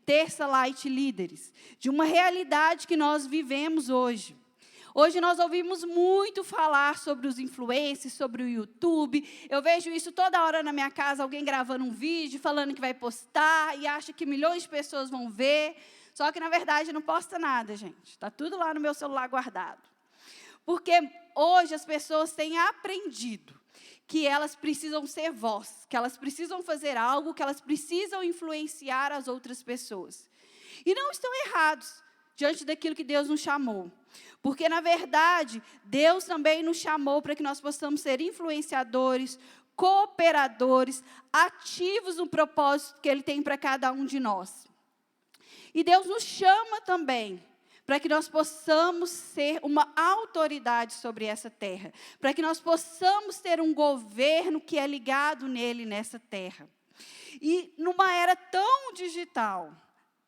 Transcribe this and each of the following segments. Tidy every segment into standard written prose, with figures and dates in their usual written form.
Terça Light Líderes, de uma realidade que nós vivemos hoje. Hoje nós ouvimos muito falar sobre os influencers, sobre o YouTube. Eu vejo isso toda hora na minha casa, alguém gravando um vídeo, falando que vai postar e acha que milhões de pessoas vão ver. Só que, na verdade, não posta nada, gente. Está tudo lá no meu celular guardado. Porque hoje as pessoas têm aprendido que elas precisam ser voz, que elas precisam fazer algo, que elas precisam influenciar as outras pessoas. E não estão errados diante daquilo que Deus nos chamou. Porque, na verdade, Deus também nos chamou para que nós possamos ser influenciadores, cooperadores, ativos no propósito que Ele tem para cada um de nós. E Deus nos chama também para que nós possamos ser uma autoridade sobre essa terra, para que nós possamos ter um governo que é ligado nele, nessa terra. E numa era tão digital,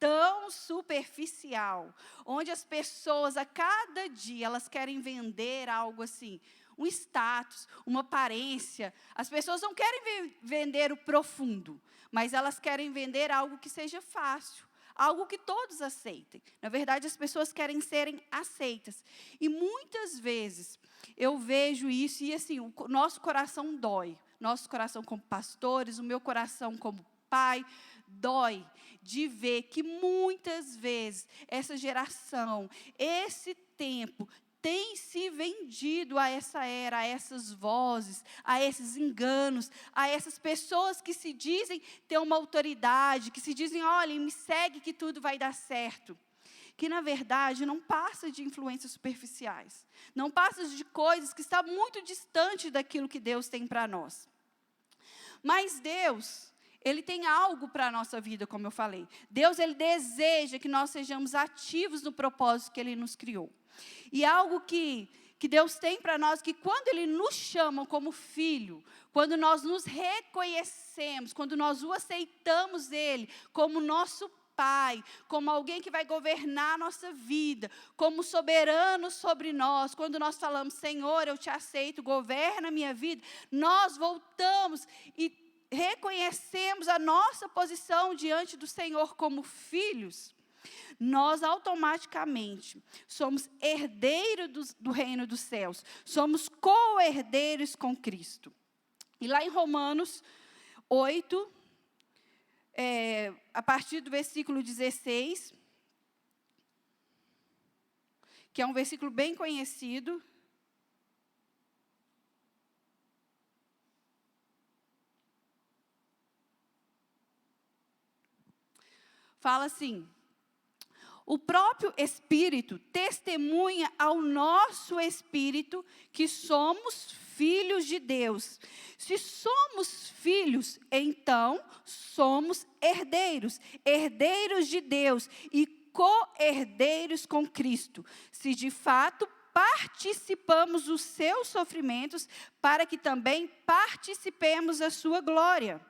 tão superficial, onde as pessoas a cada dia elas querem vender algo assim, um status, uma aparência. As pessoas não querem vender o profundo, mas elas querem vender algo que seja fácil, algo que todos aceitem. Na verdade, as pessoas querem serem aceitas. E muitas vezes eu vejo isso e assim, o nosso coração dói. Nosso coração como pastores, o meu coração como pai, dói de ver que muitas vezes essa geração, esse tempo, tem se vendido a essa era, a essas vozes, a esses enganos, a essas pessoas que se dizem ter uma autoridade, que se dizem, olha, me segue que tudo vai dar certo. Que, na verdade, não passa de influências superficiais. Não passa de coisas que estão muito distantes daquilo que Deus tem para nós. Mas Deus, Ele tem algo para a nossa vida, como eu falei. Deus, Ele deseja que nós sejamos ativos no propósito que Ele nos criou. E algo que Deus tem para nós, que quando Ele nos chama como filho, quando nós nos reconhecemos, quando nós o aceitamos Ele como nosso Pai, como alguém que vai governar a nossa vida, como soberano sobre nós, quando nós falamos, Senhor, eu te aceito, governa a minha vida, nós voltamos e reconhecemos a nossa posição diante do Senhor como filhos, nós automaticamente somos herdeiros do reino dos céus, somos co-herdeiros com Cristo. E lá em Romanos 8, a partir do versículo 16, que é um versículo bem conhecido, fala assim: o próprio Espírito testemunha ao nosso espírito que somos filhos de Deus. Se somos filhos, então somos herdeiros, herdeiros de Deus e co-herdeiros com Cristo. Se de fato participamos dos seus sofrimentos, para que também participemos da sua glória.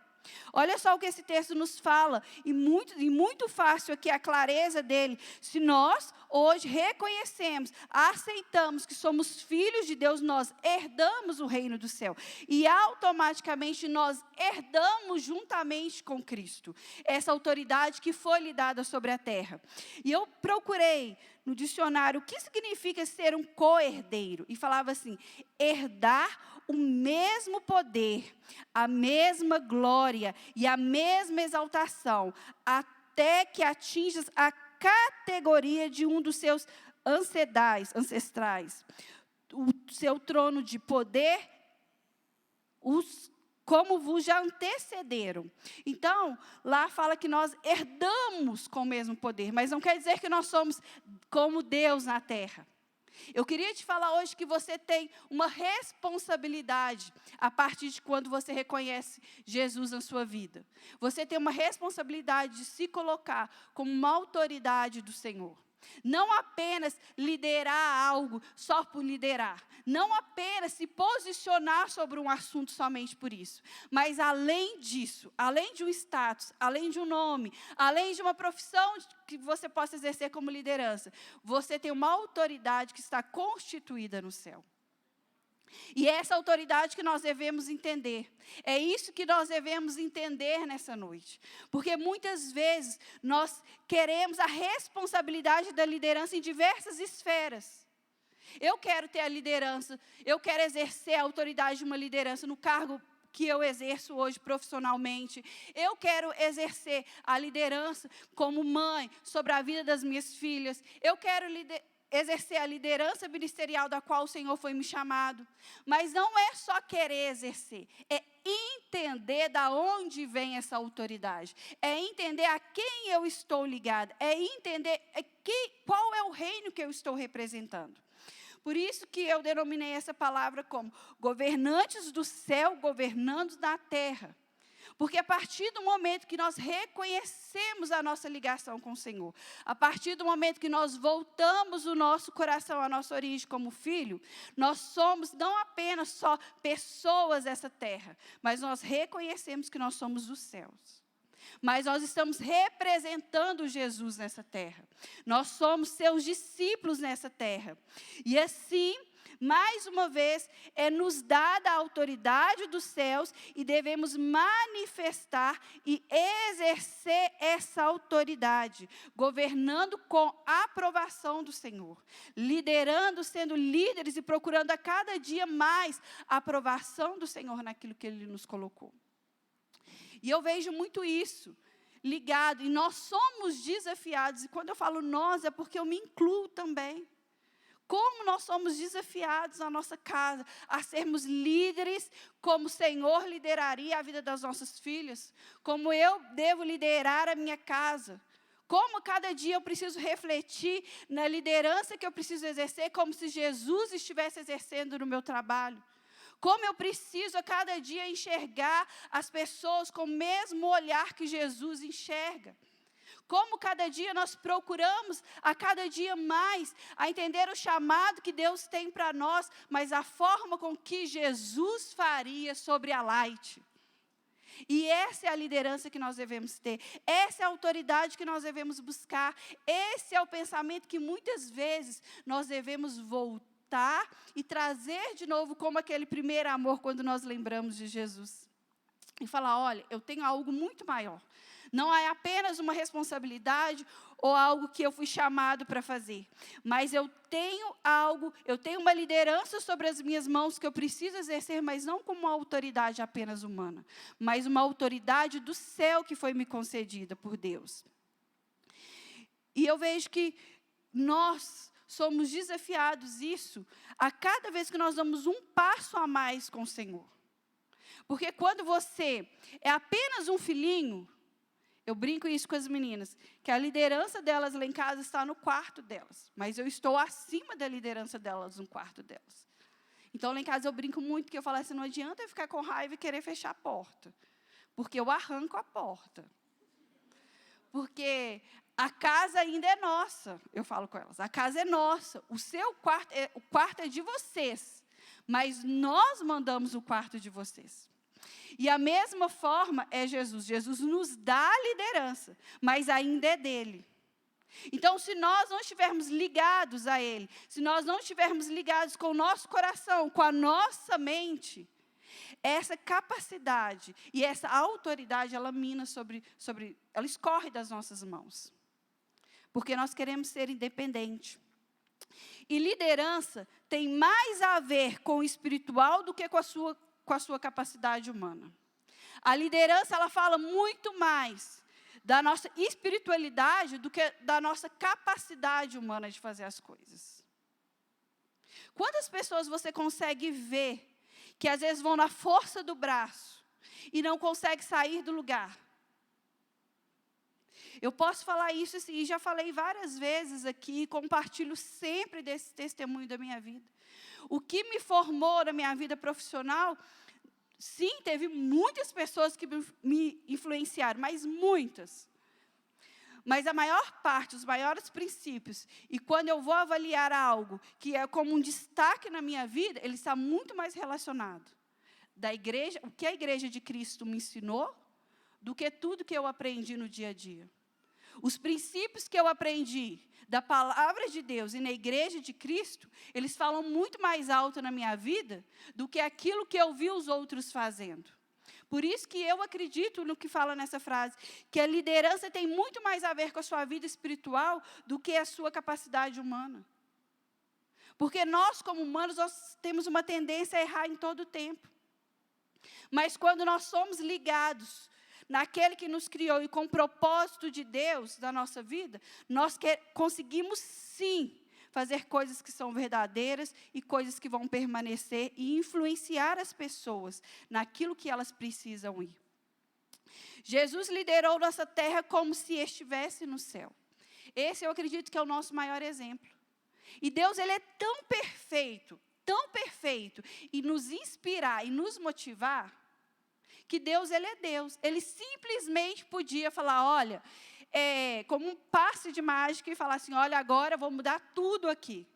Olha só o que esse texto nos fala, e muito fácil aqui a clareza dele. Se nós hoje reconhecemos, aceitamos que somos filhos de Deus, nós herdamos o reino do céu. E automaticamente nós herdamos juntamente com Cristo essa autoridade que foi lhe dada sobre a terra. E eu procurei no dicionário o que significa ser um co-herdeiro. E falava assim, herdar o mesmo poder, a mesma glória e a mesma exaltação, até que atinjas a categoria de um dos seus ancestrais. O seu trono de poder, como vos já antecederam. Então, lá fala que nós herdamos com o mesmo poder, mas não quer dizer que nós somos como Deus na terra. Eu queria te falar hoje que você tem uma responsabilidade a partir de quando você reconhece Jesus na sua vida. Você tem uma responsabilidade de se colocar como uma autoridade do Senhor. Não apenas liderar algo só por liderar. Não apenas se posicionar sobre um assunto somente por isso. Mas além disso, além de um status, além de um nome, além de uma profissão que você possa exercer como liderança, você tem uma autoridade que está constituída no céu. E é essa autoridade que nós devemos entender. É isso que nós devemos entender nessa noite. Porque muitas vezes nós queremos a responsabilidade da liderança em diversas esferas. Eu quero ter a liderança, eu quero exercer a autoridade de uma liderança no cargo que eu exerço hoje profissionalmente. Eu quero exercer a liderança como mãe sobre a vida das minhas filhas. Eu quero exercer a liderança ministerial da qual o Senhor foi me chamado. Mas não é só querer exercer, é entender da onde vem essa autoridade. É entender a quem eu estou ligada, é entender qual é o reino que eu estou representando. Por isso que eu denominei essa palavra como governantes do céu, governando na terra. Porque a partir do momento que nós reconhecemos a nossa ligação com o Senhor, a partir do momento que nós voltamos o nosso coração à nossa origem como filho, nós somos não apenas só pessoas dessa terra, mas nós reconhecemos que nós somos dos céus. Mas nós estamos representando Jesus nessa terra. Nós somos seus discípulos nessa terra. E assim, mais uma vez, é nos dada a autoridade dos céus e devemos manifestar e exercer essa autoridade, governando com a aprovação do Senhor, liderando, sendo líderes e procurando a cada dia mais a aprovação do Senhor naquilo que Ele nos colocou. E eu vejo muito isso ligado, e nós somos desafiados, e quando eu falo nós, é porque eu me incluo também. Como nós somos desafiados na nossa casa a sermos líderes, como o Senhor lideraria a vida das nossas filhas, como eu devo liderar a minha casa, como cada dia eu preciso refletir na liderança que eu preciso exercer, como se Jesus estivesse exercendo no meu trabalho. Como eu preciso a cada dia enxergar as pessoas com o mesmo olhar que Jesus enxerga. Como cada dia nós procuramos, a cada dia mais, a entender o chamado que Deus tem para nós, mas a forma com que Jesus faria sobre a Light. E essa é a liderança que nós devemos ter, essa é a autoridade que nós devemos buscar, esse é o pensamento que muitas vezes nós devemos voltar e trazer de novo como aquele primeiro amor quando nós lembramos de Jesus. E falar, olha, eu tenho algo muito maior. Não é apenas uma responsabilidade ou algo que eu fui chamado para fazer. Mas eu tenho algo, eu tenho uma liderança sobre as minhas mãos que eu preciso exercer, mas não como uma autoridade apenas humana, mas uma autoridade do céu que foi me concedida por Deus. E eu vejo que nós somos desafiados isso a cada vez que nós damos um passo a mais com o Senhor. Porque quando você é apenas um filhinho, eu brinco isso com as meninas, que a liderança delas lá em casa está no quarto delas, mas eu estou acima da liderança delas no quarto delas. Então lá em casa eu brinco muito, que eu falo assim, não adianta eu ficar com raiva e querer fechar a porta, porque eu arranco a porta. Porque a casa ainda é nossa, eu falo com elas, a casa é nossa, o quarto é de vocês, mas nós mandamos o quarto de vocês. E a mesma forma é Jesus. Jesus nos dá a liderança, mas ainda é dele. Então, se nós não estivermos ligados a Ele, se nós não estivermos ligados com o nosso coração, com a nossa mente, essa capacidade e essa autoridade, ela mina ela escorre das nossas mãos. Porque nós queremos ser independentes. E liderança tem mais a ver com o espiritual do que com a sua capacidade humana. A liderança, ela fala muito mais da nossa espiritualidade do que da nossa capacidade humana de fazer as coisas. Quantas pessoas você consegue ver que às vezes vão na força do braço e não consegue sair do lugar? Eu posso falar isso e já falei várias vezes aqui, compartilho sempre desse testemunho da minha vida. O que me formou na minha vida profissional, sim, teve muitas pessoas que me influenciaram, mas muitas. Mas a maior parte, os maiores princípios, e quando eu vou avaliar algo que é como um destaque na minha vida, ele está muito mais relacionado da igreja, o que a igreja de Cristo me ensinou, do que tudo que eu aprendi no dia a dia. Os princípios que eu aprendi da palavra de Deus e na igreja de Cristo, eles falam muito mais alto na minha vida do que aquilo que eu vi os outros fazendo. Por isso que eu acredito no que fala nessa frase, que a liderança tem muito mais a ver com a sua vida espiritual do que a sua capacidade humana. Porque nós, como humanos, nós temos uma tendência a errar em todo o tempo. Mas quando nós somos ligados naquele que nos criou e com o propósito de Deus da nossa vida, nós conseguimos sim fazer coisas que são verdadeiras e coisas que vão permanecer e influenciar as pessoas naquilo que elas precisam ir. Jesus liderou nossa terra como se estivesse no céu. Esse eu acredito que é o nosso maior exemplo. E Deus, ele é tão perfeito, e nos inspirar e nos motivar, que Deus, ele é Deus. Ele simplesmente podia falar, olha, como um passe de mágica e falar assim, olha, agora eu vou mudar tudo aqui.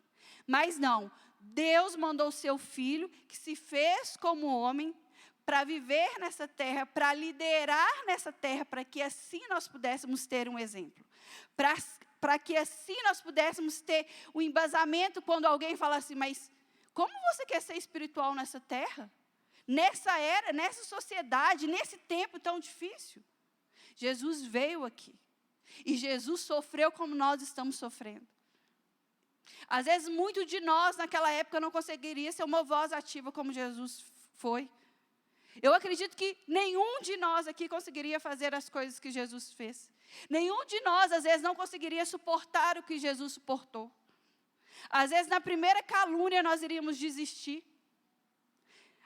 Mas não, Deus mandou o seu Filho, que se fez como homem, para viver nessa terra, para liderar nessa terra, para que assim nós pudéssemos ter um exemplo. Para que assim nós pudéssemos ter o embasamento quando alguém fala assim, mas como você quer ser espiritual nessa terra? Nessa era, nessa sociedade, nesse tempo tão difícil? Jesus veio aqui. E Jesus sofreu como nós estamos sofrendo. Às vezes, muito de nós, naquela época, não conseguiria ser uma voz ativa como Jesus foi. Eu acredito que nenhum de nós aqui conseguiria fazer as coisas que Jesus fez. Nenhum de nós, às vezes, não conseguiria suportar o que Jesus suportou. Às vezes, na primeira calúnia, nós iríamos desistir.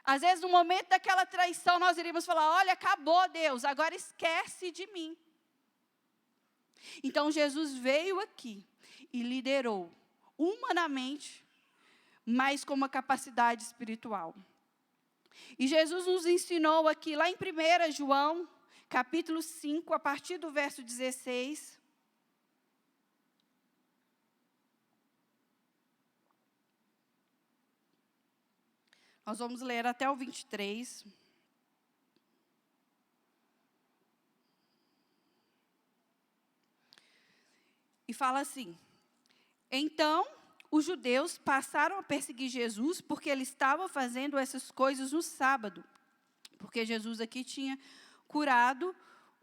Às vezes, no momento daquela traição, nós iríamos falar, olha, acabou, Deus, agora esquece de mim. Então, Jesus veio aqui e liderou humanamente, mas com uma capacidade espiritual. E Jesus nos ensinou aqui, lá em 1 João, capítulo 5, a partir do verso 16. Nós vamos ler até o 23. E fala assim, então os judeus passaram a perseguir Jesus porque ele estava fazendo essas coisas no sábado. Porque Jesus aqui tinha curado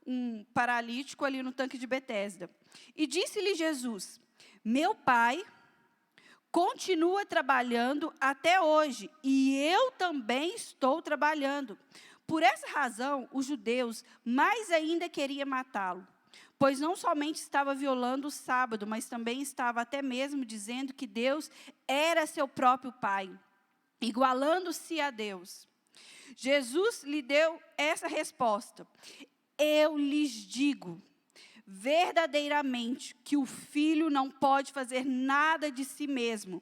um paralítico ali no tanque de Betesda. E disse-lhe Jesus, meu pai continua trabalhando até hoje, e eu também estou trabalhando. Por essa razão, os judeus mais ainda queriam matá-lo, pois não somente estava violando o sábado, mas também estava até mesmo dizendo que Deus era seu próprio pai, igualando-se a Deus. Jesus lhe deu essa resposta, eu lhes digo, verdadeiramente, que o filho não pode fazer nada de si mesmo.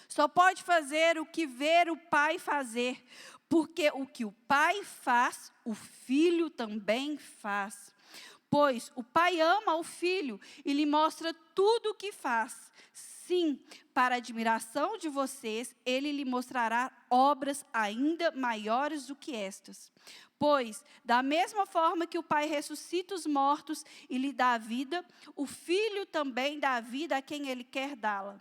Só pode fazer o que ver o pai fazer, porque o que o pai faz, o filho também faz. Pois o pai ama o filho e lhe mostra tudo o que faz. Sim, para a admiração de vocês, ele lhe mostrará obras ainda maiores do que estas. Pois, da mesma forma que o Pai ressuscita os mortos e lhe dá a vida, o Filho também dá a vida a quem ele quer dá-la.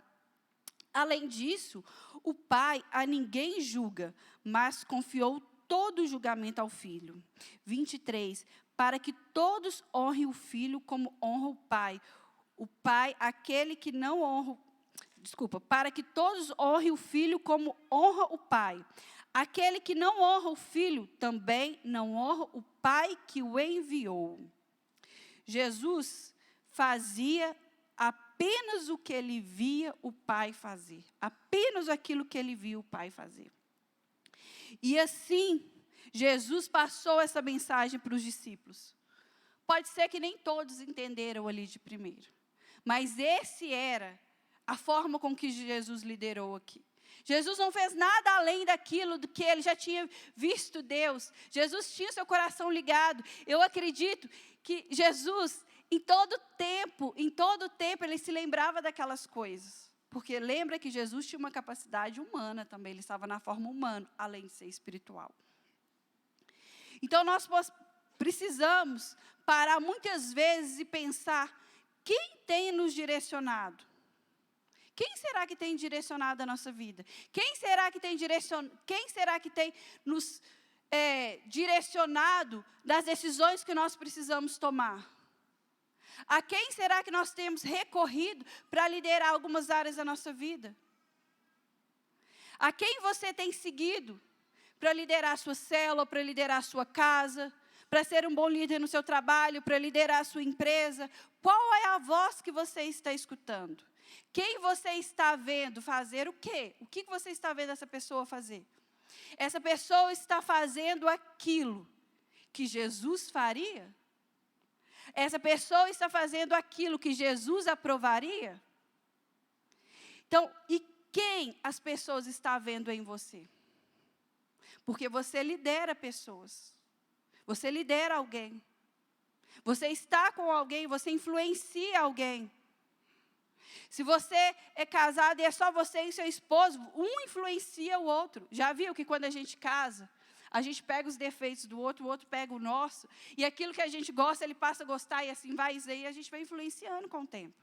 Além disso, o Pai a ninguém julga, mas confiou todo o julgamento ao Filho. 23. Para que todos honrem o Filho como honra o Pai. O Pai, aquele que não honra... para que todos honrem o Filho como honra o Pai. Aquele que não honra o Filho, também não honra o Pai que o enviou. Jesus fazia apenas o que ele via o Pai fazer. Apenas aquilo que ele via o Pai fazer. E assim, Jesus passou essa mensagem para os discípulos. Pode ser que nem todos entenderam ali de primeiro. Mas esse era a forma com que Jesus liderou aqui. Jesus não fez nada além daquilo do que ele já tinha visto Deus. Jesus tinha seu coração ligado. Eu acredito que Jesus, em todo tempo, ele se lembrava daquelas coisas. Porque lembra que Jesus tinha uma capacidade humana também. Ele estava na forma humana, além de ser espiritual. Então, nós precisamos parar muitas vezes e pensar: quem tem nos direcionado? Quem será que tem direcionado a nossa vida? Quem será que tem nos direcionado das decisões que nós precisamos tomar? A quem será que nós temos recorrido para liderar algumas áreas da nossa vida? A quem você tem seguido para liderar a sua célula, para liderar a sua casa, para ser um bom líder no seu trabalho, para liderar a sua empresa? Qual é a voz que você está escutando? Quem você está vendo fazer o quê? O que você está vendo essa pessoa fazer? Essa pessoa está fazendo aquilo que Jesus faria? Essa pessoa está fazendo aquilo que Jesus aprovaria? Então, e quem as pessoas estão vendo em você? Porque você lidera pessoas. Você lidera alguém. Você está com alguém, você influencia alguém. Se você é casado e é só você e seu esposo, um influencia o outro. Já viu que quando a gente casa, a gente pega os defeitos do outro, o outro pega o nosso, e aquilo que a gente gosta, ele passa a gostar, e assim vai, e a gente vai influenciando com o tempo.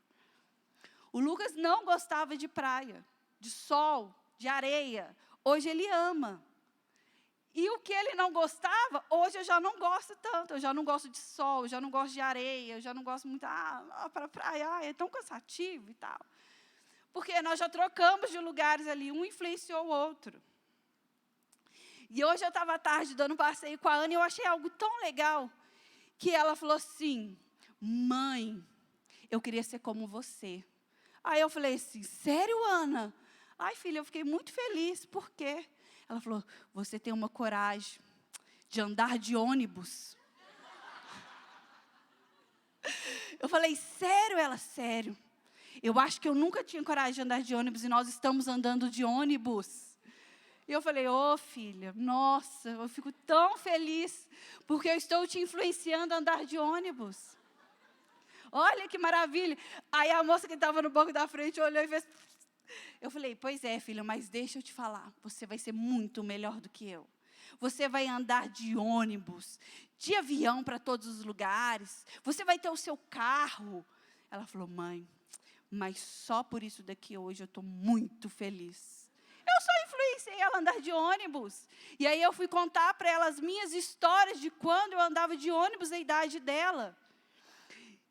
O Lucas não gostava de praia, de sol, de areia. Hoje ele ama. E o que ele não gostava, hoje eu já não gosto tanto. Eu já não gosto de sol, eu já não gosto de areia, eu já não gosto muito, para a praia, é tão cansativo e tal. Porque nós já trocamos de lugares ali, um influenciou o outro. E hoje eu estava à tarde dando um passeio com a Ana e eu achei algo tão legal, que ela falou assim: mãe, eu queria ser como você. Aí eu falei assim: sério, Ana? Ai, filha, eu fiquei muito feliz. Por quê? Ela falou: você tem uma coragem de andar de ônibus. Eu falei: sério? Ela: sério. Eu acho que eu nunca tinha coragem de andar de ônibus e nós estamos andando de ônibus. E eu falei: ô filha, nossa, eu fico tão feliz, porque eu estou te influenciando a andar de ônibus. Olha que maravilha. Aí a moça que estava no banco da frente olhou e fez... Eu falei: pois é, filha, mas deixa eu te falar, você vai ser muito melhor do que eu. Você vai andar de ônibus, de avião para todos os lugares, você vai ter o seu carro. Ela falou: mãe, mas só por isso daqui hoje eu estou muito feliz. Eu só influenciei ela a andar de ônibus. E aí eu fui contar para ela as minhas histórias de quando eu andava de ônibus na idade dela.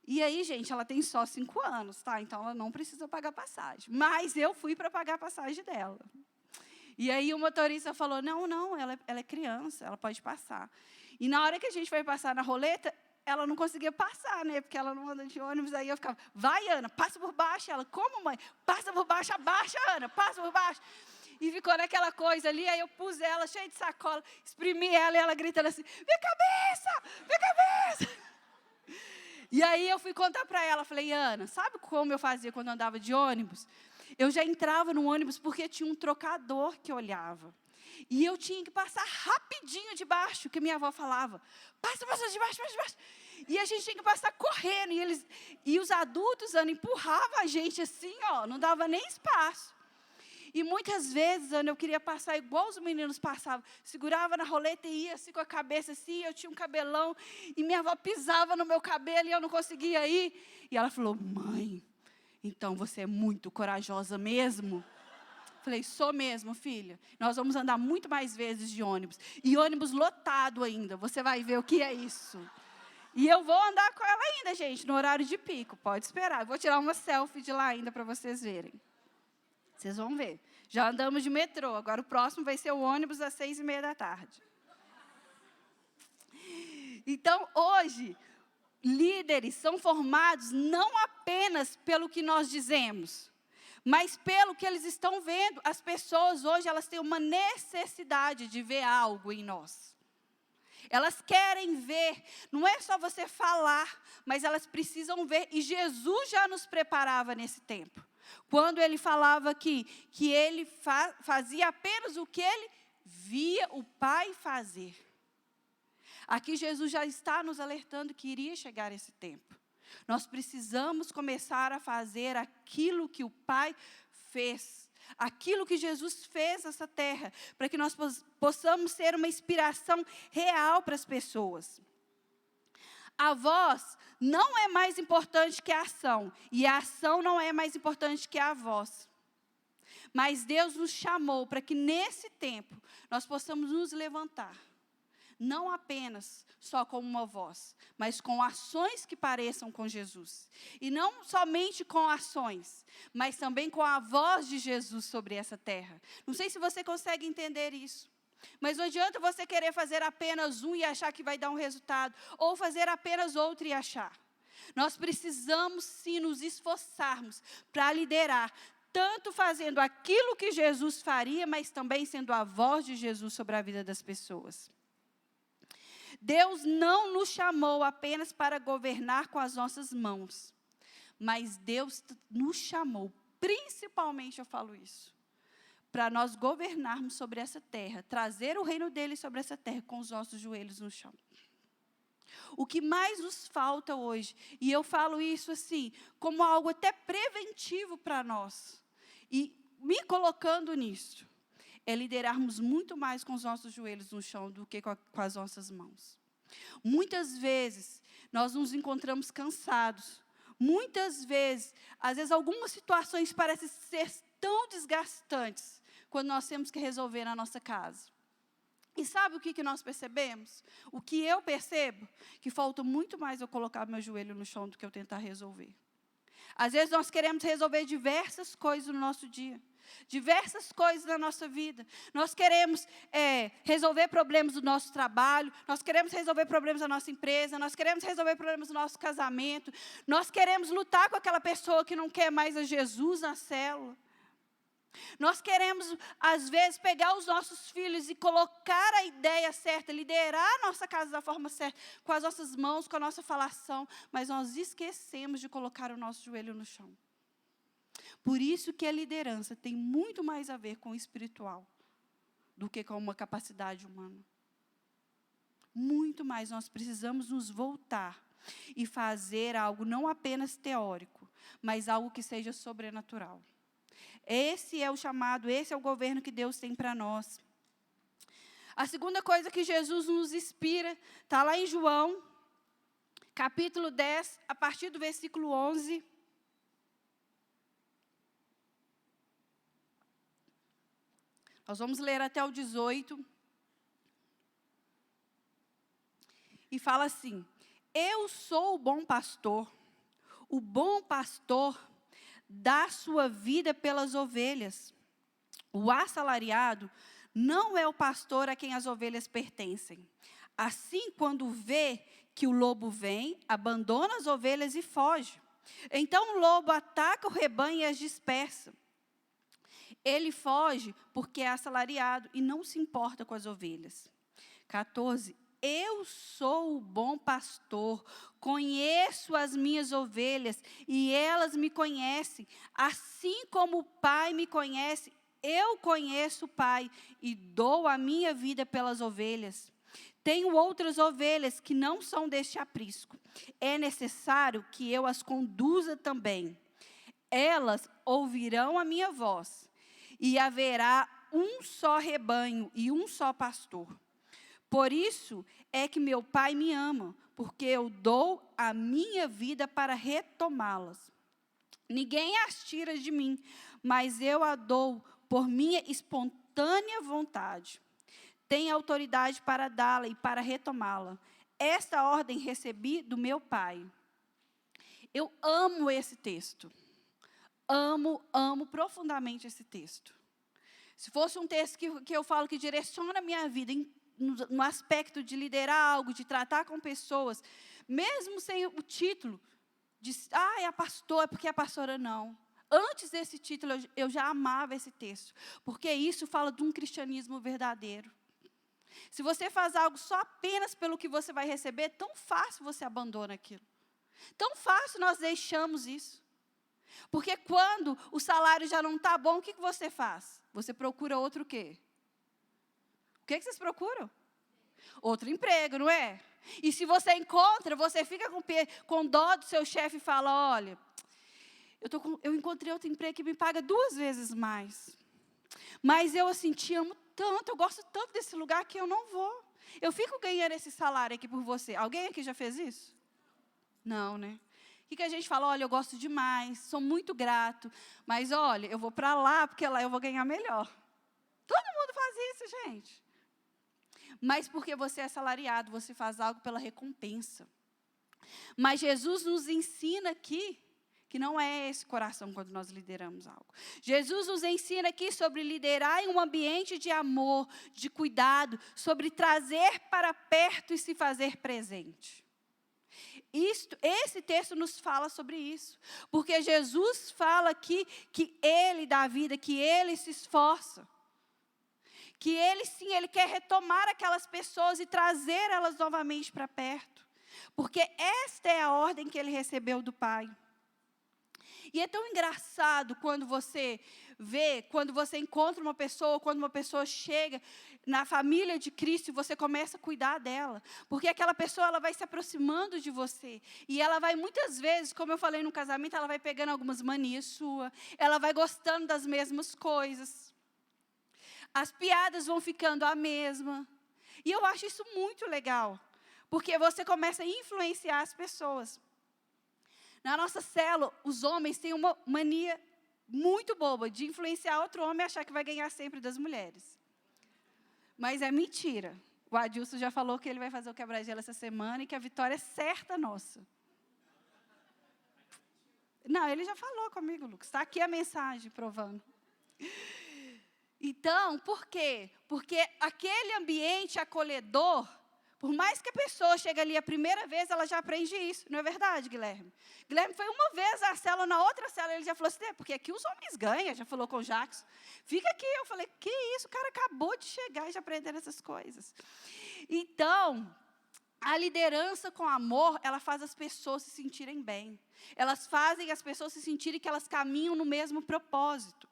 E aí, gente, ela tem só 5 anos, tá? Então, ela não precisa pagar passagem. Mas eu fui para pagar a passagem dela. E aí, o motorista falou: não, ela é criança, ela pode passar. E na hora que a gente foi passar na roleta, ela não conseguia passar, né? Porque ela não anda de ônibus. Aí eu ficava: vai, Ana, passa por baixo. Ela: como, mãe? Passa por baixo, abaixa, Ana, passa por baixo. E ficou naquela coisa ali, aí eu pus ela cheia de sacola, exprimi ela e ela gritando assim: minha cabeça, minha cabeça. E aí eu fui contar para ela, falei: Ana, sabe como eu fazia quando eu andava de ônibus? Eu já entrava no ônibus porque tinha um trocador que olhava. E eu tinha que passar rapidinho de baixo, que minha avó falava: passa de baixo, passa de baixo. E a gente tinha que passar correndo. E os adultos, Ana, empurravam a gente assim, ó, não dava nem espaço. E muitas vezes, Ana, eu queria passar igual os meninos passavam. Segurava na roleta e ia assim com a cabeça assim, eu tinha um cabelão. E minha avó pisava no meu cabelo e eu não conseguia ir. E ela falou: mãe, então você é muito corajosa mesmo? Falei: sou mesmo, filha. Nós vamos andar muito mais vezes de ônibus. E ônibus lotado ainda, você vai ver o que é isso. E eu vou andar com ela ainda, gente, no horário de pico. Pode esperar. Eu vou tirar uma selfie de lá ainda para vocês verem. Vocês vão ver. Já andamos de metrô. Agora o próximo vai ser o ônibus às 6:30 da tarde. Então, hoje, líderes são formados não apenas pelo que nós dizemos, mas pelo que eles estão vendo. As pessoas hoje, elas têm uma necessidade de ver algo em nós. Elas querem ver, não é só você falar, mas elas precisam ver. E Jesus já nos preparava nesse tempo. Quando ele falava que ele fazia apenas o que ele via o Pai fazer. Aqui Jesus já está nos alertando que iria chegar esse tempo. Nós precisamos começar a fazer aquilo que o Pai fez. Aquilo que Jesus fez nessa terra. Para que nós possamos ser uma inspiração real para as pessoas. A voz não é mais importante que a ação, e a ação não é mais importante que a voz. Mas Deus nos chamou para que nesse tempo nós possamos nos levantar, não apenas só com uma voz, mas com ações que pareçam com Jesus. E não somente com ações, mas também com a voz de Jesus sobre essa terra. Não sei se você consegue entender isso. Mas não adianta você querer fazer apenas um e achar que vai dar um resultado, ou fazer apenas outro e achar. Nós precisamos sim nos esforçarmos para liderar, tanto fazendo aquilo que Jesus faria, mas também sendo a voz de Jesus sobre a vida das pessoas. Deus não nos chamou apenas para governar com as nossas mãos, mas Deus nos chamou, principalmente eu falo isso, para nós governarmos sobre essa terra, trazer o reino dele sobre essa terra com os nossos joelhos no chão. O que mais nos falta hoje, e eu falo isso assim, como algo até preventivo para nós, e me colocando nisso, é liderarmos muito mais com os nossos joelhos no chão do que com as nossas mãos. Muitas vezes, nós nos encontramos cansados. Muitas vezes, às vezes algumas situações parecem ser tão desgastantes quando nós temos que resolver na nossa casa. E sabe o que nós percebemos? O que eu percebo? Que falta muito mais eu colocar meu joelho no chão do que eu tentar resolver. Às vezes nós queremos resolver diversas coisas no nosso dia. Diversas coisas na nossa vida. Nós queremos resolver problemas do nosso trabalho, nós queremos resolver problemas da nossa empresa, nós queremos resolver problemas do nosso casamento, nós queremos lutar com aquela pessoa que não quer mais a Jesus na célula. Nós queremos, às vezes, pegar os nossos filhos e colocar a ideia certa, liderar a nossa casa da forma certa, com as nossas mãos, com a nossa falação, mas nós esquecemos de colocar o nosso joelho no chão. Por isso que a liderança tem muito mais a ver com o espiritual do que com uma capacidade humana. Muito mais, nós precisamos nos voltar e fazer algo não apenas teórico, mas algo que seja sobrenatural. Esse é o chamado, esse é o governo que Deus tem para nós. A segunda coisa que Jesus nos inspira, está lá em João, capítulo 10, a partir do versículo 11. Nós vamos ler até o 18. E fala assim: eu sou o bom pastor. O bom pastor dá sua vida pelas ovelhas. O assalariado não é o pastor a quem as ovelhas pertencem. Assim, quando vê que o lobo vem, abandona as ovelhas e foge. Então o lobo ataca o rebanho e as dispersa. Ele foge porque é assalariado e não se importa com as ovelhas. 14. Eu sou o bom pastor, conheço as minhas ovelhas e elas me conhecem. Assim como o Pai me conhece, eu conheço o Pai e dou a minha vida pelas ovelhas. Tenho outras ovelhas que não são deste aprisco. É necessário que eu as conduza também. Elas ouvirão a minha voz. E haverá um só rebanho e um só pastor. Por isso é que meu Pai me ama, porque eu dou a minha vida para retomá-las. Ninguém as tira de mim, mas eu a dou por minha espontânea vontade. Tenho autoridade para dá-la e para retomá-la. Esta ordem recebi do meu Pai. Eu amo esse texto. Amo profundamente esse texto. Se fosse um texto que eu falo que direciona a minha vida no aspecto de liderar algo, de tratar com pessoas, mesmo sem o título, de, é a pastora, porque é a pastora, não. Antes desse título, eu já amava esse texto, porque isso fala de um cristianismo verdadeiro. Se você faz algo só apenas pelo que você vai receber, tão fácil você abandona aquilo. Tão fácil nós deixamos isso. Porque quando o salário já não está bom, o que você faz? Você procura outro quê? O que vocês procuram? Outro emprego, não é? E se você encontra, você fica com dó do seu chefe e fala, olha, eu encontrei outro emprego que me paga 2 vezes mais. Mas eu assim, te amo tanto, eu gosto tanto desse lugar que eu não vou. Eu fico ganhando esse salário aqui por você. Alguém aqui já fez isso? Não, né? O que a gente fala? Olha, eu gosto demais, sou muito grato, mas olha, eu vou para lá porque lá eu vou ganhar melhor. Todo mundo faz isso, gente. Mas porque você é assalariado, você faz algo pela recompensa. Mas Jesus nos ensina aqui que não é esse coração quando nós lideramos algo. Jesus nos ensina aqui sobre liderar em um ambiente de amor, de cuidado, sobre trazer para perto e se fazer presente. Esse texto nos fala sobre isso, porque Jesus fala aqui que Ele dá vida, que Ele se esforça, que Ele sim, Ele quer retomar aquelas pessoas e trazer elas novamente para perto, porque esta é a ordem que Ele recebeu do Pai. E é tão engraçado quando você vê, quando você encontra uma pessoa, quando uma pessoa chega na família de Cristo e você começa a cuidar dela. Porque aquela pessoa, ela vai se aproximando de você. E ela vai muitas vezes, como eu falei no casamento, ela vai pegando algumas manias suas. Ela vai gostando das mesmas coisas. As piadas vão ficando a mesma. E eu acho isso muito legal. Porque você começa a influenciar as pessoas. Na nossa célula, os homens têm uma mania muito boba de influenciar outro homem e achar que vai ganhar sempre das mulheres. Mas é mentira. O Adilson já falou que ele vai fazer o quebra-gelo essa semana e que a vitória é certa nossa. Não, ele já falou comigo, Lucas. Está aqui a mensagem provando. Então, por quê? Porque aquele ambiente acolhedor, por mais que a pessoa chegue ali a primeira vez, ela já aprende isso. Não é verdade, Guilherme? Guilherme foi uma vez à célula, na outra célula, ele já falou assim, porque aqui os homens ganham, já falou com o Jackson. Fica aqui. Eu falei, que isso? O cara acabou de chegar e já aprendendo essas coisas. Então, a liderança com amor, ela faz as pessoas se sentirem bem. Elas fazem as pessoas se sentirem que elas caminham no mesmo propósito.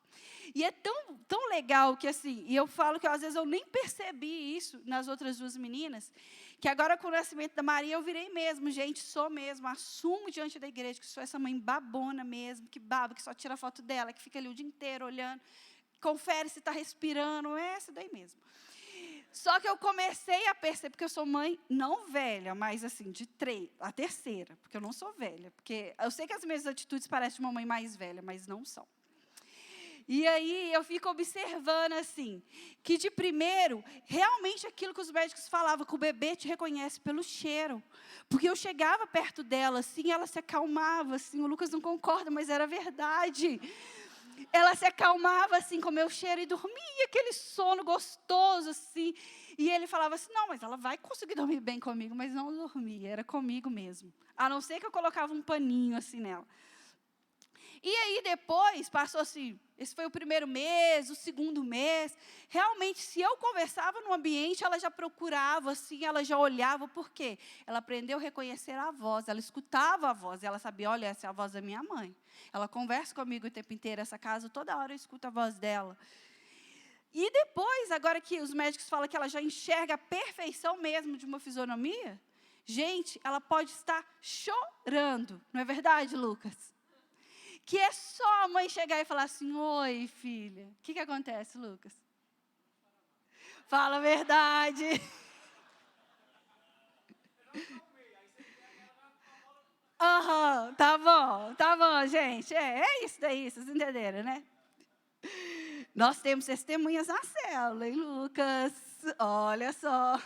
E é tão legal que assim, e eu falo que às vezes eu nem percebi isso nas outras duas meninas, que agora com o nascimento da Maria eu virei mesmo, gente, sou mesmo, assumo diante da igreja que sou essa mãe babona mesmo, que baba, que só tira foto dela, que fica ali o dia inteiro olhando, confere se está respirando, é essa daí mesmo. Só que eu comecei a perceber, porque eu sou mãe não velha, mas assim, a terceira, porque eu não sou velha, porque eu sei que as minhas atitudes parecem de uma mãe mais velha, mas não são. E aí eu fico observando assim, que de primeiro, realmente aquilo que os médicos falavam, que o bebê te reconhece pelo cheiro. Porque eu chegava perto dela assim, ela se acalmava assim, o Lucas não concorda, mas era verdade. Ela se acalmava assim com o meu cheiro e dormia aquele sono gostoso assim. E ele falava assim, não, mas ela vai conseguir dormir bem comigo, mas não dormia, era comigo mesmo. A não ser que eu colocava um paninho assim nela. E aí depois, passou assim, esse foi o primeiro mês, o segundo mês. Realmente, se eu conversava no ambiente, ela já procurava, assim, ela já olhava. Por quê? Ela aprendeu a reconhecer a voz, ela escutava a voz. Ela sabia, olha, essa é a voz da minha mãe. Ela conversa comigo o tempo inteiro, essa casa, toda hora eu escuto a voz dela. E depois, agora que os médicos falam que ela já enxerga a perfeição mesmo de uma fisionomia, gente, ela pode estar chorando. Não é verdade, Lucas? Que é só a mãe chegar e falar assim, oi, filha. O que acontece, Lucas? Fala a verdade. Aham, tá bom, gente. É isso daí, vocês entenderam, né? Nós temos testemunhas na célula, hein, Lucas? Olha só.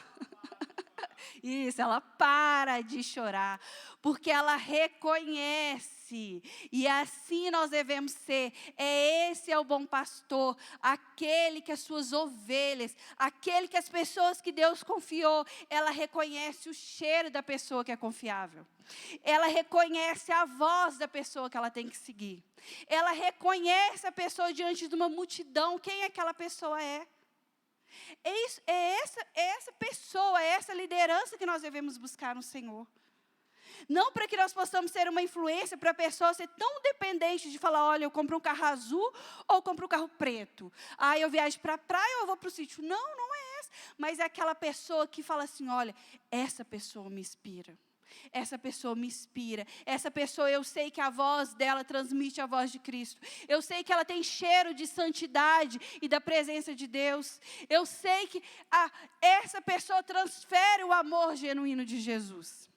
Isso, ela para de chorar, porque ela reconhece, e assim nós devemos ser. Esse é o bom pastor, aquele que as suas ovelhas, aquele que as pessoas que Deus confiou, ela reconhece o cheiro da pessoa que é confiável. Ela reconhece a voz da pessoa que ela tem que seguir. Ela reconhece a pessoa diante de uma multidão, quem aquela pessoa é. É essa pessoa, é essa liderança que nós devemos buscar no Senhor. Não para que nós possamos ser uma influência para a pessoa ser tão dependente de falar, olha, eu compro um carro azul ou eu compro um carro preto. Ah, eu viajo para a praia ou eu vou para o sítio. Não, não é essa. Mas é aquela pessoa que fala assim, olha, essa pessoa me inspira. Essa pessoa me inspira. Essa pessoa, eu sei que a voz dela transmite a voz de Cristo. Eu sei que ela tem cheiro de santidade e da presença de Deus. Eu sei que essa pessoa transfere o amor genuíno de Jesus.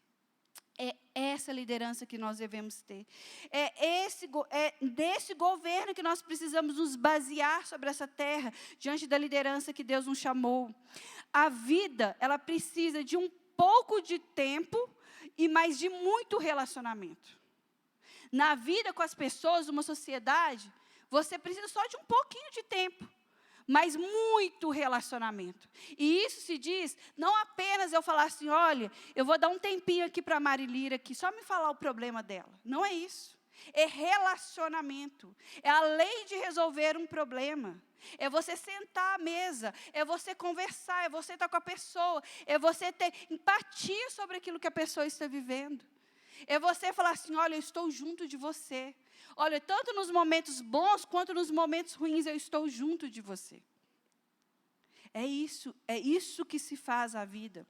É essa liderança que nós devemos ter. É desse governo que nós precisamos nos basear sobre essa terra, diante da liderança que Deus nos chamou. A vida, ela precisa de um pouco de tempo e mais de muito relacionamento. Na vida com as pessoas, numa sociedade, você precisa só de um pouquinho de tempo, mas muito relacionamento. E isso se diz, não apenas eu falar assim, olha, eu vou dar um tempinho aqui para a Marilira, aqui, só me falar o problema dela. Não é isso. É relacionamento. É além de resolver um problema. É você sentar à mesa, é você conversar, é você estar com a pessoa, é você ter empatia sobre aquilo que a pessoa está vivendo. É você falar assim, olha, eu estou junto de você. Olha, tanto nos momentos bons quanto nos momentos ruins, eu estou junto de você. É isso que se faz a vida.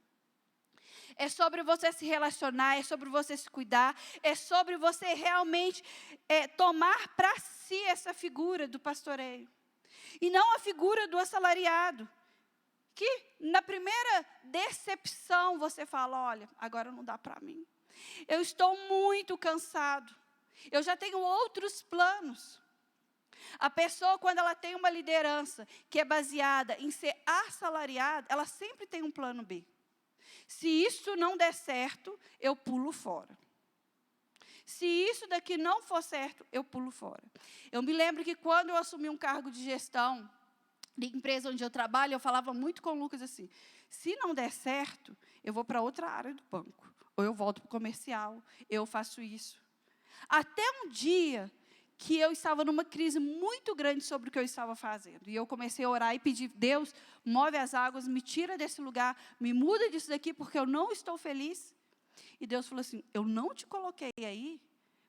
É sobre você se relacionar, é sobre você se cuidar, é sobre você realmente tomar para si essa figura do pastoreio. E não a figura do assalariado. Que na primeira decepção você fala, olha, agora não dá para mim. Eu estou muito cansado. Eu já tenho outros planos. A pessoa, quando ela tem uma liderança que é baseada em ser assalariada, ela sempre tem um plano B. Se isso não der certo, eu pulo fora. Se isso daqui não for certo, eu pulo fora. Eu me lembro que quando eu assumi um cargo de gestão de empresa onde eu trabalho, eu falava muito com o Lucas assim, se não der certo, eu vou para outra área do banco. Ou eu volto para o comercial, eu faço isso. Até um dia que eu estava numa crise muito grande sobre o que eu estava fazendo. E eu comecei a orar e pedir, Deus, move as águas, me tira desse lugar, me muda disso daqui, porque eu não estou feliz. E Deus falou assim, eu não te coloquei aí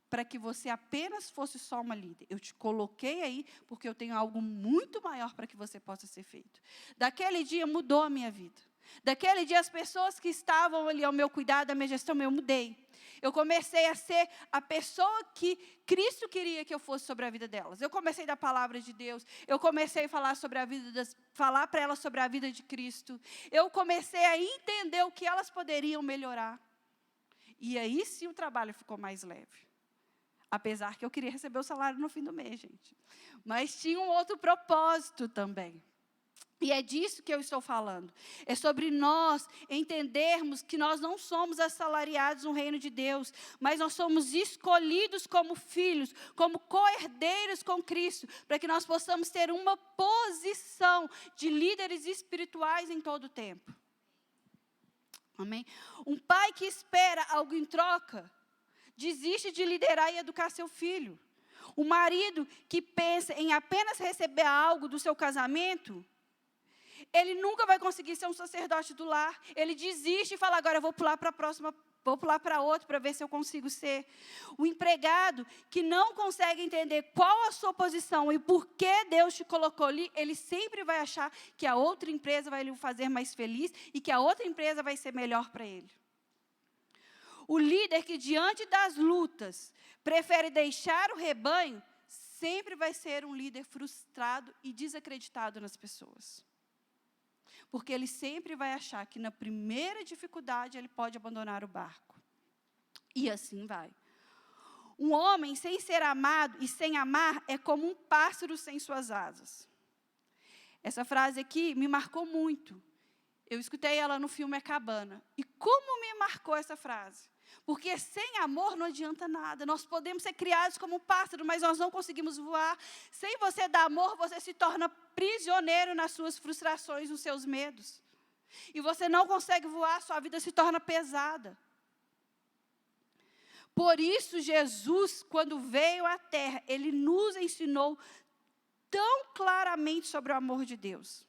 para que você apenas fosse só uma líder. Eu te coloquei aí porque eu tenho algo muito maior para que você possa ser feito. Daquele dia mudou a minha vida. Daquele dia as pessoas que estavam ali ao meu cuidado, à minha gestão, eu mudei. Eu comecei a ser a pessoa que Cristo queria que eu fosse sobre a vida delas. Eu comecei da palavra de Deus. Eu comecei a falar sobre a vida falar para elas sobre a vida de Cristo. Eu comecei a entender o que elas poderiam melhorar. E aí sim o trabalho ficou mais leve. Apesar que eu queria receber o salário no fim do mês, gente. Mas tinha um outro propósito também. E é disso que eu estou falando. É sobre nós entendermos que nós não somos assalariados no reino de Deus, mas nós somos escolhidos como filhos, como co-herdeiros com Cristo, para que nós possamos ter uma posição de líderes espirituais em todo o tempo. Amém? Um pai que espera algo em troca, desiste de liderar e educar seu filho. O marido que pensa em apenas receber algo do seu casamento, ele nunca vai conseguir ser um sacerdote do lar. Ele desiste e fala, agora eu vou pular para a próxima, vou pular para outro para ver se eu consigo ser. O empregado que não consegue entender qual a sua posição e por que Deus te colocou ali, ele sempre vai achar que a outra empresa vai lhe fazer mais feliz e que a outra empresa vai ser melhor para ele. O líder que diante das lutas prefere deixar o rebanho, sempre vai ser um líder frustrado e desacreditado nas pessoas. Porque ele sempre vai achar que na primeira dificuldade ele pode abandonar o barco. E assim vai. Um homem sem ser amado e sem amar é como um pássaro sem suas asas. Essa frase aqui me marcou muito. Eu escutei ela no filme A Cabana. E como me marcou essa frase? Porque sem amor não adianta nada. Nós podemos ser criados como um pássaro, mas nós não conseguimos voar. Sem você dar amor, você se torna prisioneiro nas suas frustrações, nos seus medos. E você não consegue voar, sua vida se torna pesada. Por isso, Jesus, quando veio à terra, Ele nos ensinou tão claramente sobre o amor de Deus.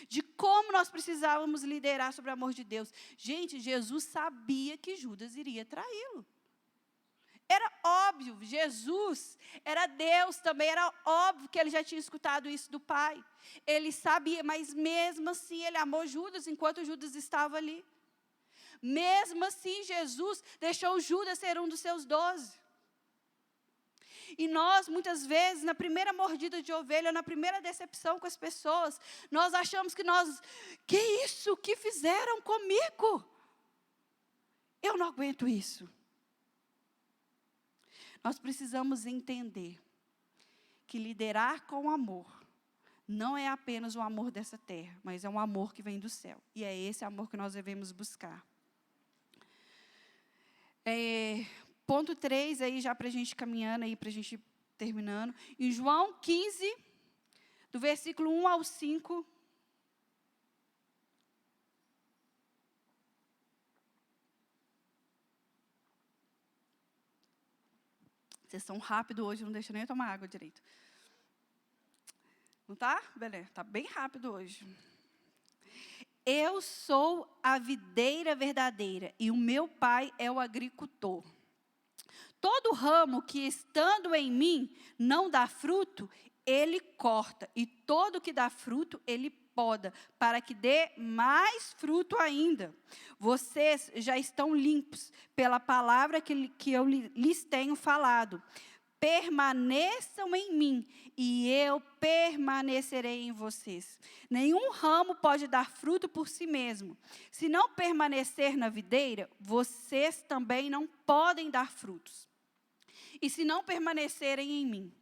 De como nós precisávamos liderar sobre o amor de Deus. Gente, Jesus sabia que Judas iria traí-lo. Era óbvio, Jesus era Deus também, era óbvio que ele já tinha escutado isso do Pai. Ele sabia, mas mesmo assim ele amou Judas enquanto Judas estava ali. Mesmo assim, Jesus deixou Judas ser um dos seus 12. E nós, muitas vezes, na primeira mordida de ovelha, na primeira decepção com as pessoas, nós achamos que isso que fizeram comigo? Eu não aguento isso. nós precisamos entender que liderar com amor não é apenas o amor dessa terra, mas é um amor que vem do céu. E é esse amor que nós devemos buscar. Ponto 3, aí já para a gente caminhando, aí para a gente terminando. Em João 15, do versículo 1 ao 5. Vocês são rápidos hoje, não deixam nem eu tomar água direito. Não está? Beleza, está bem rápido hoje. Eu sou a videira verdadeira e o meu pai é o agricultor. Todo ramo que estando em mim não dá fruto, ele corta. E todo que dá fruto, ele poda, para que dê mais fruto ainda. Vocês já estão limpos pela palavra que eu lhes tenho falado. Permaneçam em mim, e eu permanecerei em vocês. Nenhum ramo pode dar fruto por si mesmo. Se não permanecer na videira, vocês também não podem dar frutos. E se não permanecerem em mim,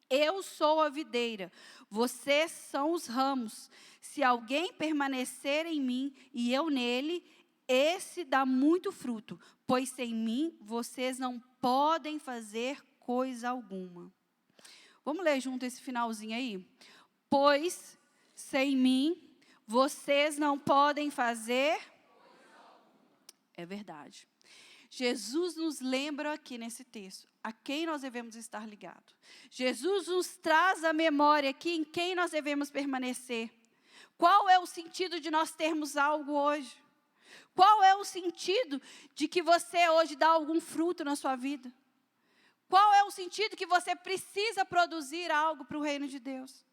eu sou a videira, vocês são os ramos. Se alguém permanecer em mim e eu nele, esse dá muito fruto, pois sem mim vocês não podem fazer coisa alguma. Vamos ler junto esse finalzinho aí? Pois sem mim vocês não podem fazer. É verdade. Jesus nos lembra aqui nesse texto a quem nós devemos estar ligados. Jesus nos traz a memória aqui em quem nós devemos permanecer. Qual é o sentido de nós termos algo hoje? Qual é o sentido de que você hoje dá algum fruto na sua vida? Qual é o sentido que você precisa produzir algo para o reino de Deus?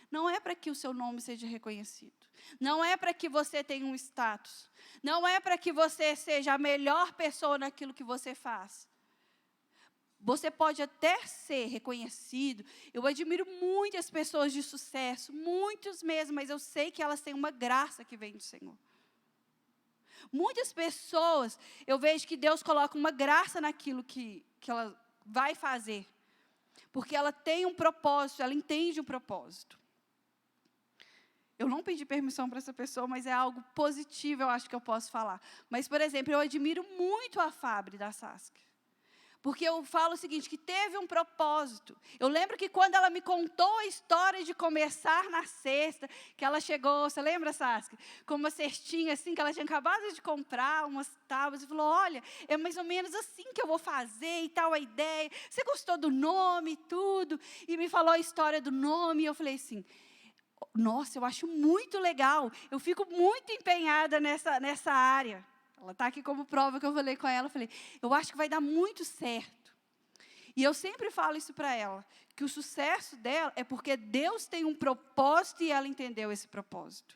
Não é para que o seu nome seja reconhecido. Não é para que você tenha um status. Não é para que você seja a melhor pessoa naquilo que você faz. Você pode até ser reconhecido. Eu admiro muitas pessoas de sucesso, muitos mesmo, mas eu sei que elas têm uma graça que vem do Senhor. Muitas pessoas, eu vejo que Deus coloca uma graça naquilo que ela vai fazer. Porque ela tem um propósito, ela entende um propósito. Eu não pedi permissão para essa pessoa, mas é algo positivo, eu acho que eu posso falar. Mas, por exemplo, eu admiro muito a Fábri da Sasc. Porque eu falo o seguinte, que teve um propósito. Eu lembro que quando ela me contou a história de começar na cesta, que ela chegou, você lembra, Sasc? Com uma cestinha assim, que ela tinha acabado de comprar, umas tábuas, e falou, olha, é mais ou menos assim que eu vou fazer e tal a ideia. Você gostou do nome e tudo? E me falou a história do nome, e eu falei assim, nossa, eu acho muito legal, eu fico muito empenhada nessa área. Ela está aqui como prova que eu falei com ela, eu falei, eu acho que vai dar muito certo. E eu sempre falo isso para ela, que o sucesso dela é porque Deus tem um propósito e ela entendeu esse propósito.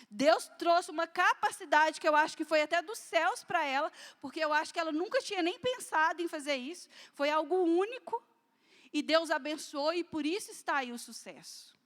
Deus trouxe uma capacidade que eu acho que foi até dos céus para ela, porque eu acho que ela nunca tinha nem pensado em fazer isso. Foi algo único e Deus abençoou e por isso está aí o sucesso.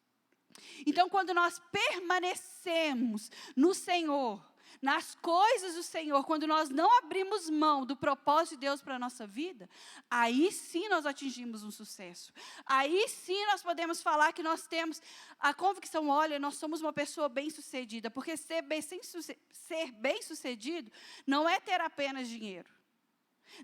Então, quando nós permanecemos no Senhor, nas coisas do Senhor, quando nós não abrimos mão do propósito de Deus para a nossa vida, aí sim nós atingimos um sucesso. Aí sim nós podemos falar que nós temos a convicção, olha, nós somos uma pessoa bem-sucedida, porque ser bem-sucedido não é ter apenas dinheiro.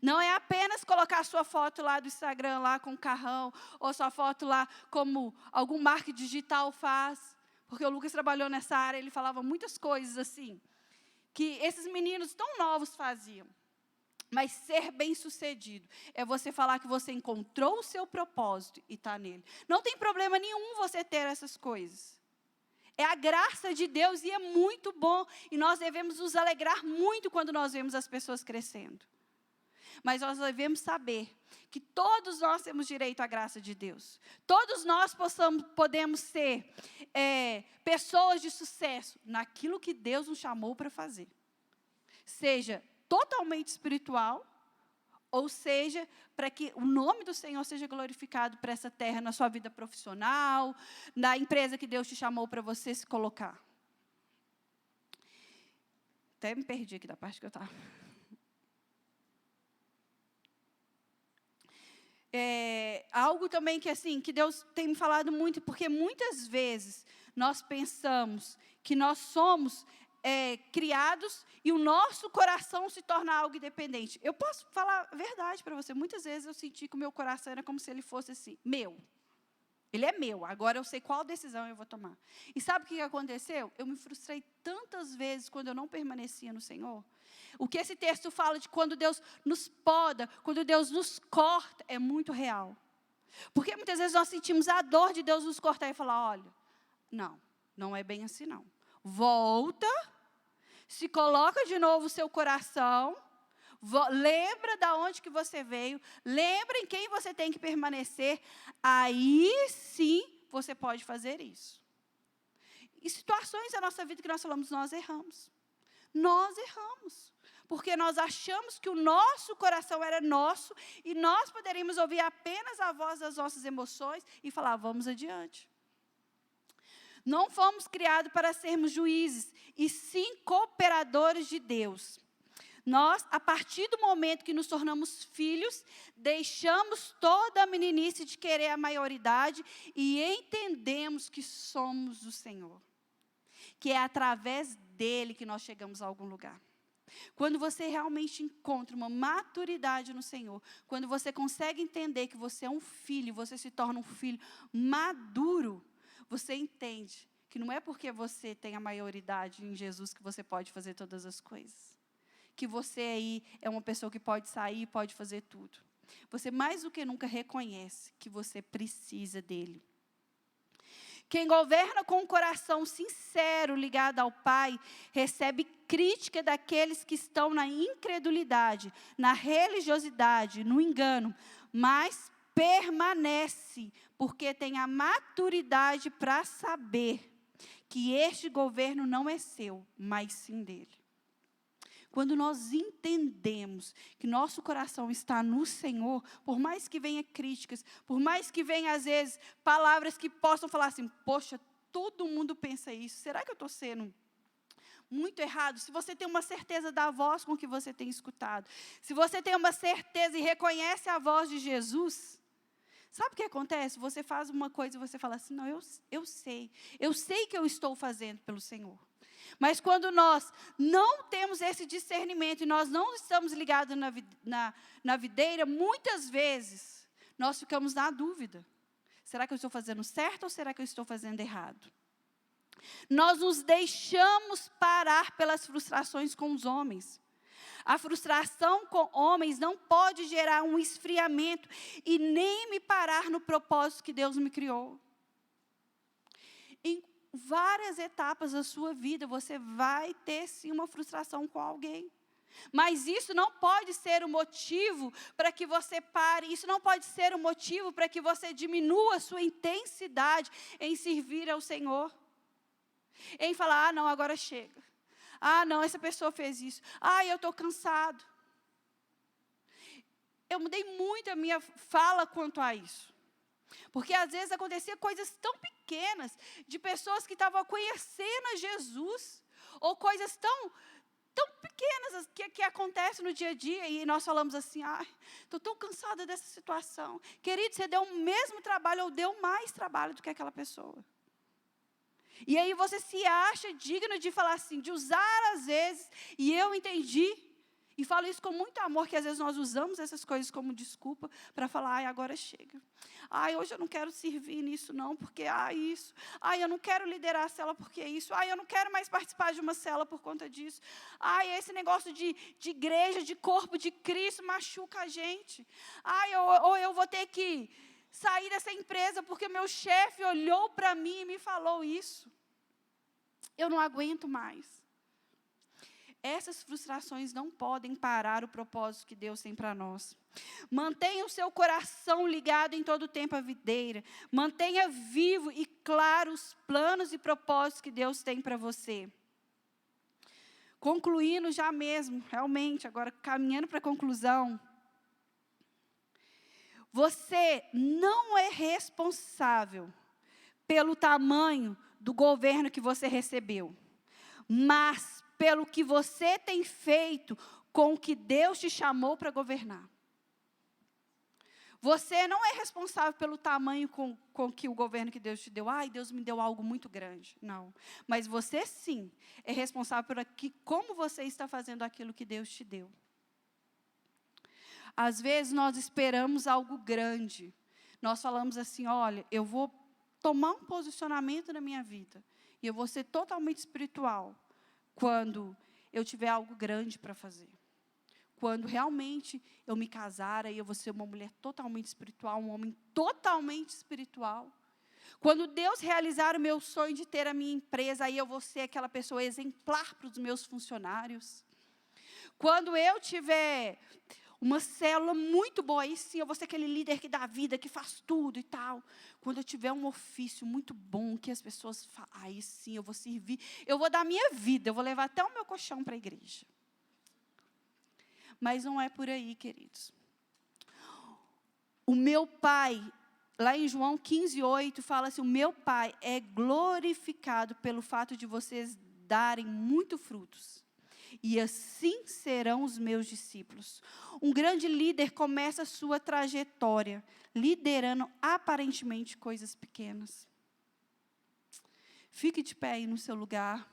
Não é apenas colocar a sua foto lá do Instagram, lá com o carrão, ou sua foto lá como algum marketing digital faz. Porque o Lucas trabalhou nessa área, ele falava muitas coisas assim, que esses meninos tão novos faziam. Mas ser bem-sucedido é você falar que você encontrou o seu propósito e está nele. Não tem problema nenhum você ter essas coisas. É a graça de Deus e é muito bom. E nós devemos nos alegrar muito quando nós vemos as pessoas crescendo. Mas nós devemos saber que todos nós temos direito à graça de Deus. Todos nós podemos ser pessoas de sucesso naquilo que Deus nos chamou para fazer. Seja totalmente espiritual, ou seja, para que o nome do Senhor seja glorificado para essa terra, na sua vida profissional, na empresa que Deus te chamou para você se colocar. Até me perdi aqui da parte que eu estava. algo também que, assim, que Deus tem me falado muito, porque muitas vezes nós pensamos que nós somos criados e o nosso coração se torna algo independente. Eu posso falar a verdade para você. Muitas vezes eu senti que o meu coração era como se ele fosse assim, meu. Ele é meu, agora eu sei qual decisão eu vou tomar. E sabe o que aconteceu? Eu me frustrei tantas vezes quando eu não permanecia no Senhor. O que esse texto fala de quando Deus nos poda, quando Deus nos corta, é muito real. Porque muitas vezes nós sentimos a dor de Deus nos cortar e falar, olha, não é bem assim não. Volta, se coloca de novo o seu coração, lembra de onde que você veio, lembra em quem você tem que permanecer, aí sim você pode fazer isso. Em situações da nossa vida que nós falamos, nós erramos. Nós erramos, porque nós achamos que o nosso coração era nosso e nós poderíamos ouvir apenas a voz das nossas emoções e falar, vamos adiante. Não fomos criados para sermos juízes, e sim cooperadores de Deus. Nós, a partir do momento que nos tornamos filhos, deixamos toda a meninice de querer a maioridade e entendemos que somos do Senhor. Que é através dele que nós chegamos a algum lugar. Quando você realmente encontra uma maturidade no Senhor, quando você consegue entender que você é um filho, você se torna um filho maduro, você entende que não é porque você tem a maioridade em Jesus que você pode fazer todas as coisas. Que você aí é uma pessoa que pode sair e pode fazer tudo. Você mais do que nunca reconhece que você precisa dele. Quem governa com um coração sincero ligado ao Pai, recebe crítica daqueles que estão na incredulidade, na religiosidade, no engano, mas permanece, porque tem a maturidade para saber que este governo não é seu, mas sim dele. Quando nós entendemos que nosso coração está no Senhor, por mais que venha críticas, por mais que venha, às vezes, palavras que possam falar assim, poxa, todo mundo pensa isso, será que eu estou sendo muito errado? Se você tem uma certeza da voz com que você tem escutado, se você tem uma certeza e reconhece a voz de Jesus, sabe o que acontece? Você faz uma coisa e você fala assim, não, eu sei que eu estou fazendo pelo Senhor. Mas quando nós não temos esse discernimento e nós não estamos ligados na videira, muitas vezes nós ficamos na dúvida. Será que eu estou fazendo certo ou será que eu estou fazendo errado? Nós nos deixamos parar pelas frustrações com os homens. A frustração com homens não pode gerar um esfriamento e nem me parar no propósito que Deus me criou. Em várias etapas da sua vida, você vai ter sim uma frustração com alguém. Mas isso não pode ser o motivo para que você pare, isso não pode ser o motivo para que você diminua a sua intensidade em servir ao Senhor. Em falar, não, agora chega. Não, essa pessoa fez isso. Eu estou cansado. Eu mudei muito a minha fala quanto a isso. Porque às vezes acontecia coisas tão pequenas, de pessoas que estavam conhecendo a Jesus, ou coisas tão pequenas que acontecem no dia a dia, e nós falamos assim, estou tão cansada dessa situação. Querido, você deu o mesmo trabalho, ou deu mais trabalho do que aquela pessoa. E aí você se acha digno de falar assim, de usar às vezes, e eu entendi, e falo isso com muito amor, que às vezes nós usamos essas coisas como desculpa para falar, agora chega. Hoje eu não quero servir nisso não, porque isso. Eu não quero liderar a célula porque isso. Eu não quero mais participar de uma célula por conta disso. Esse negócio de igreja, de corpo de Cristo machuca a gente. Ou eu vou ter que sair dessa empresa porque meu chefe olhou para mim e me falou isso. Eu não aguento mais. Essas frustrações não podem parar o propósito que Deus tem para nós. Mantenha o seu coração ligado em todo o tempo à videira. Mantenha vivo e claro os planos e propósitos que Deus tem para você. Concluindo já mesmo, realmente, agora caminhando para a conclusão. Você não é responsável pelo tamanho do governo que você recebeu, mas pelo que você tem feito com o que Deus te chamou para governar. Você não é responsável pelo tamanho com que o governo que Deus te deu. Ai, Deus me deu algo muito grande. Não. Mas você, sim, é responsável por como você está fazendo aquilo que Deus te deu. Às vezes, nós esperamos algo grande. Nós falamos assim, olha, eu vou tomar um posicionamento na minha vida. E eu vou ser totalmente espiritual quando eu tiver algo grande para fazer. Quando realmente eu me casar, aí eu vou ser uma mulher totalmente espiritual, um homem totalmente espiritual. Quando Deus realizar o meu sonho de ter a minha empresa, aí eu vou ser aquela pessoa exemplar para os meus funcionários. Quando eu tiver uma célula muito boa, aí sim eu vou ser aquele líder que dá vida, que faz tudo e tal. Quando eu tiver um ofício muito bom, que as pessoas falam, aí sim eu vou servir, eu vou dar minha vida, eu vou levar até o meu colchão para a igreja. Mas não é por aí, queridos. O meu Pai, lá em João 15:8, fala assim, o meu Pai é glorificado pelo fato de vocês darem muito frutos. E assim serão os meus discípulos. Um grande líder começa a sua trajetória, liderando aparentemente coisas pequenas. Fique de pé aí no seu lugar.